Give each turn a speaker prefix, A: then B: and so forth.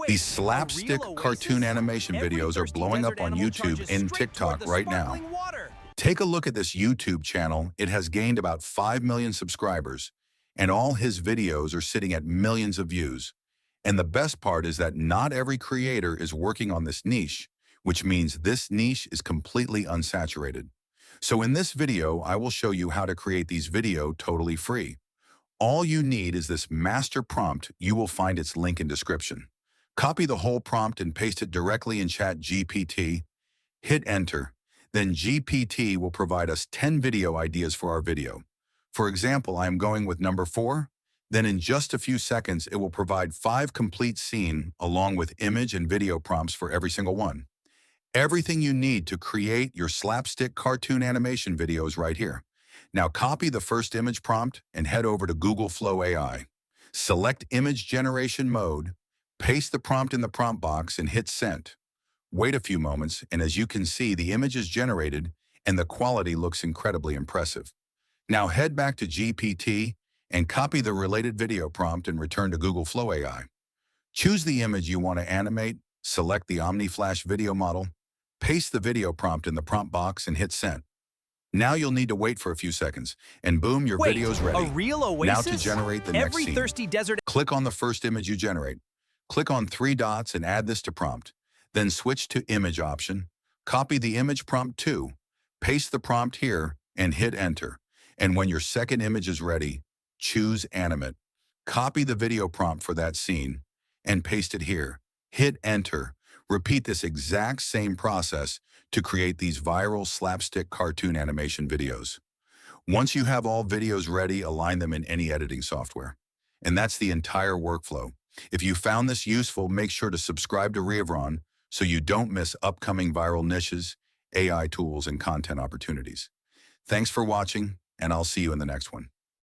A: These slapstick cartoon animation videos are blowing up on YouTube and TikTok right now. Take a look at this YouTube channel. It has gained about 5 million subscribers, and all his videos are sitting at millions of views. And the best part is that not every creator is working on this niche, which means this niche is completely unsaturated. So in this video, I will show you how to create these videos totally free. All you need is this master prompt. You will find its link in description. Copy the whole prompt and paste it directly in ChatGPT. Hit enter. Then GPT will provide us 10 video ideas for our video. For example, I am going with number 4. Then in just a few seconds, it will provide 5 complete scene along with image and video prompts for every single one. Everything you need to create your slapstick cartoon animation videos right here. Now copy the first image prompt and head over to Google Flow AI. Select image generation mode, paste the prompt in the prompt box and hit send. Wait a few moments, and as you can see, the image is generated and the quality looks incredibly impressive. Now head back to GPT and copy the related video prompt and return to Google Flow AI. Choose the image you want to animate, select the OmniFlash video model, paste the video prompt in the prompt box and hit send. Now you'll need to wait for a few seconds, and boom, your video's ready.
B: A real oasis?
A: Now to generate the next scene.
B: Thirsty desert.
A: Click on the first image you generate. Click on 3 dots and add this to prompt. Then switch to image option. Copy the image prompt too. Paste the prompt here and hit enter. And when your second image is ready, choose animate. Copy the video prompt for that scene and paste it here. Hit enter. Repeat this exact same process to create these viral slapstick cartoon animation videos. Once you have all videos ready, align them in any editing software. And that's the entire workflow. If you found this useful, make sure to subscribe to Rievron so you don't miss upcoming viral niches, AI tools, and content opportunities. Thanks for watching, and I'll see you in the next one.